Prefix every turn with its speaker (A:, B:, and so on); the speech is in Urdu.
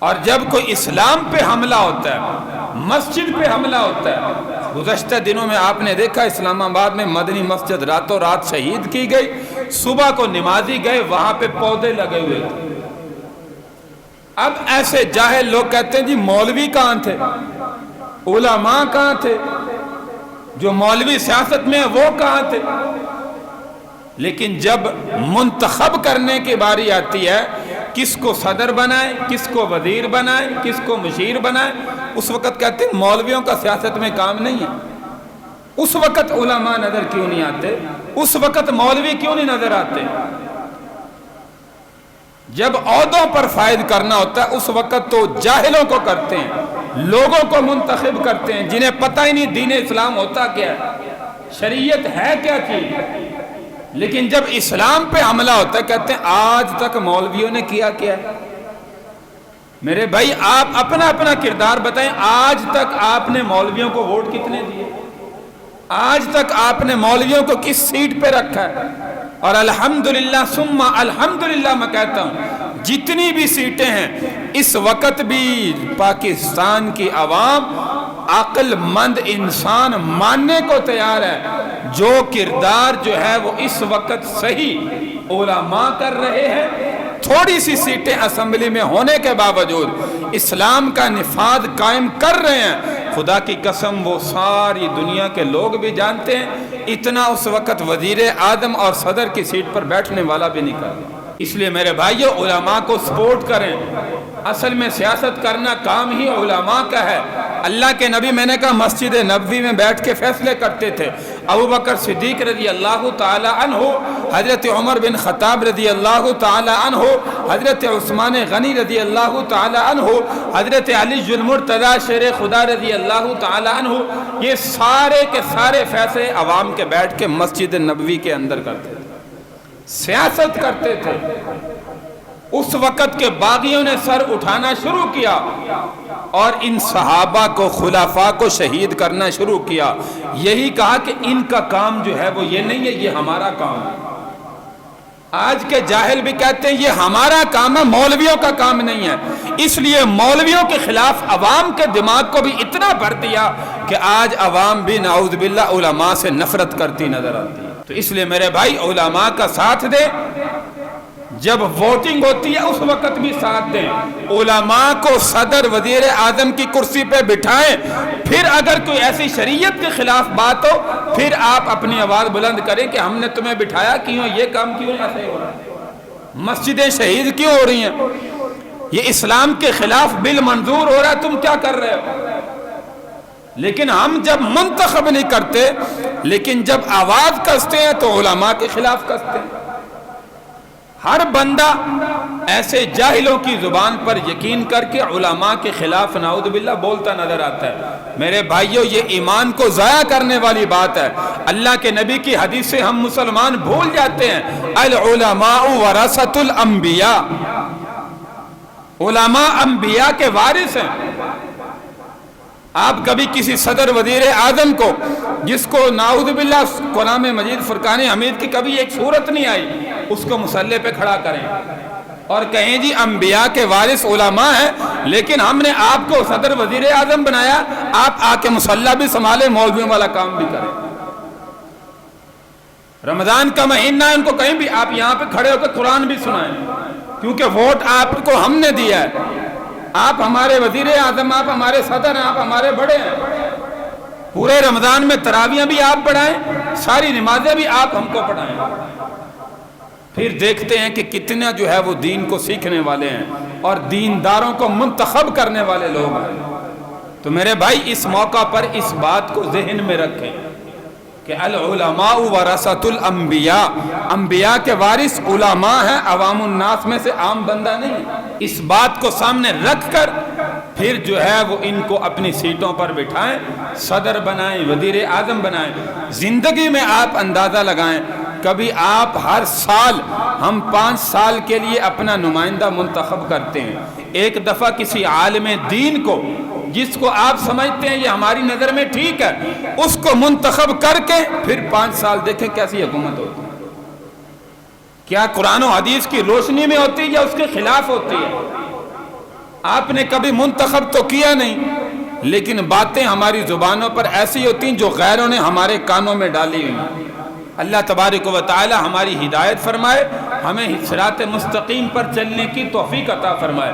A: اور جب کوئی اسلام پہ حملہ ہوتا ہے، مسجد پہ حملہ ہوتا ہے، گزشتہ دنوں میں آپ نے دیکھا اسلام آباد میں مدنی مسجد راتوں رات شہید کی گئی، صبح کو نمازی گئے وہاں پہ پودے لگے ہوئے تھے۔ اب ایسے جاہل لوگ کہتے ہیں جی مولوی کہاں تھے، علماء کہاں تھے، جو مولوی سیاست میں وہ کہاں تھے؟ لیکن جب منتخب کرنے کی باری آتی ہے، کس کو صدر بنائے، کس کو وزیر بنائے، کس کو مشیر بنائے، اس وقت کہتے ہیں مولویوں کا سیاست میں کام نہیں ہے۔ اس وقت علماء نظر کیوں نہیں آتے؟ اس وقت مولوی کیوں نہیں نظر آتے؟ جب عہدوں پر فائد کرنا ہوتا ہے اس وقت تو جاہلوں کو کرتے ہیں، لوگوں کو منتخب کرتے ہیں جنہیں پتہ ہی نہیں دین اسلام ہوتا کیا ہے، شریعت ہے کیا چیز۔ لیکن جب اسلام پہ حملہ ہوتا ہے کہتے ہیں آج تک مولویوں نے کیا کیا ہے۔ میرے بھائی آپ اپنا اپنا کردار بتائیں، آج تک آپ نے مولویوں کو ووٹ کتنے دیے؟ آج تک آپ نے مولویوں کو کس سیٹ پہ رکھا ہے؟ اور الحمدللہ ثم الحمدللہ میں کہتا ہوں جتنی بھی سیٹیں ہیں اس وقت بھی پاکستان کی عوام عقل مند انسان ماننے کو تیار ہے، جو کردار جو ہے وہ اس وقت صحیح علماء کر رہے ہیں۔ تھوڑی سی سیٹیں اسمبلی میں ہونے کے باوجود اسلام کا نفاذ قائم کر رہے ہیں، خدا کی قسم وہ ساری دنیا کے لوگ بھی جانتے ہیں اتنا اس وقت وزیر اعظم اور صدر کی سیٹ پر بیٹھنے والا بھی نہیں کرتا۔ اس لیے میرے بھائیو علماء کو سپورٹ کریں، اصل میں سیاست کرنا کام ہی علماء کا ہے۔ اللہ کے نبی میں نے کہا مسجد نبوی میں بیٹھ کے فیصلے کرتے تھے، ابوبکر صدیق رضی اللہ تعالی عنہ، حضرت عمر بن خطاب رضی اللہ تعالی عنہ، حضرت عثمان غنی رضی اللہ تعالی عنہ، حضرت علی المرتضی شیر خدا رضی اللہ تعالی عنہ، یہ سارے کے سارے فیصلے عوام کے بیٹھ کے مسجد نبوی کے اندر کرتے تھے، سیاست کرتے تھے۔ اس وقت کے باغیوں نے سر اٹھانا شروع کیا اور ان صحابہ کو خلفاء کو شہید کرنا شروع کیا، یہی کہا کہ ان کا کام جو ہے وہ یہ نہیں ہے، یہ ہمارا کام ہے۔ آج کے جاہل بھی کہتے ہیں یہ ہمارا کام ہے، مولویوں کا کام نہیں ہے۔ اس لیے مولویوں کے خلاف عوام کے دماغ کو بھی اتنا بھر دیا کہ آج عوام بھی نعوذ باللہ علماء سے نفرت کرتی نظر آتی ہے۔ تو اس لیے میرے بھائی علماء کا ساتھ دیں، جب ووٹنگ ہوتی ہے اس وقت بھی ساتھ دیں، علماء کو صدر وزیر اعظم کی کرسی پہ بٹھائیں، پھر اگر کوئی ایسی شریعت کے خلاف بات ہو پھر آپ اپنی آواز بلند کریں کہ ہم نے تمہیں بٹھایا کیوں، یہ کام کیوں ایسے ہو رہا ہے، مسجدیں شہید کیوں ہو رہی ہیں، یہ اسلام کے خلاف بل منظور ہو رہا ہے، تم کیا کر رہے ہو۔ لیکن ہم جب منتخب نہیں کرتے لیکن جب آواز کستے ہیں تو علماء کے خلاف کستے ہیں۔ ہر بندہ ایسے جاہلوں کی زبان پر یقین کر کے علماء کے خلاف نعوذ باللہ بولتا نظر آتا ہے۔ میرے بھائیوں یہ ایمان کو ضائع کرنے والی بات ہے۔ اللہ کے نبی کی حدیث سے ہم مسلمان بھول جاتے ہیں، العلماء ورثۃ الانبیاء، علماء انبیاء کے وارث ہیں۔ آپ کبھی کسی صدر وزیر اعظم کو جس کو نعوذ باللہ قرآن مجید فرقان حمید کی کبھی ایک صورت نہیں آئی اس کو مسلح پہ کھڑا کریں اور کہیں جی انبیاء کے وارث علماء ہیں لیکن ہم نے آپ کو صدر وزیر اعظم بنایا، آپ آ کے مسلح بھی سنبھالیں، مولویوں والا کام بھی کریں۔ رمضان کا مہینہ ہے، ان کو کہیں بھی آپ یہاں پہ کھڑے ہو کے قرآن بھی سنائیں، کیونکہ ووٹ آپ کو ہم نے دیا ہے، آپ ہمارے وزیر اعظم، آپ ہمارے صدر ہیں، آپ ہمارے بڑے ہیں۔ پورے رمضان میں تراویحیں بھی آپ پڑھائیں، ساری نمازیں بھی آپ ہم کو پڑھائیں، پھر دیکھتے ہیں کہ کتنا جو ہے وہ دین کو سیکھنے والے ہیں اور دینداروں کو منتخب کرنے والے لوگ ہیں۔ تو میرے بھائی اس موقع پر اس بات کو ذہن میں رکھیں کہ العلماء ورثۃ الانبیاء، انبیاء کے وارث علماء ہیں، عوام الناس میں سے عام بندہ نہیں۔ اس بات کو سامنے رکھ کر پھر جو ہے وہ ان کو اپنی سیٹوں پر بٹھائیں، صدر بنائیں، وزیر اعظم بنائیں۔ زندگی میں آپ اندازہ لگائیں، کبھی آپ ہر سال ہم 5 سال کے لیے اپنا نمائندہ منتخب کرتے ہیں، ایک دفعہ کسی عالم دین کو جس کو آپ سمجھتے ہیں یہ ہماری نظر میں ٹھیک ہے اس کو منتخب کر کے پھر 5 سال دیکھیں کیسی حکومت ہوتی ہے، کیا قرآن و حدیث کی روشنی میں ہوتی ہے یا اس کے خلاف ہوتی ہے۔ آپ نے کبھی منتخب تو کیا نہیں، لیکن باتیں ہماری زبانوں پر ایسی ہوتی ہیں جو غیروں نے ہمارے کانوں میں ڈالی ہوئی۔ اللہ تبارک و تعالی ہماری ہدایت فرمائے، ہمیں صراط مستقیم پر چلنے کی توفیق عطا فرمائے۔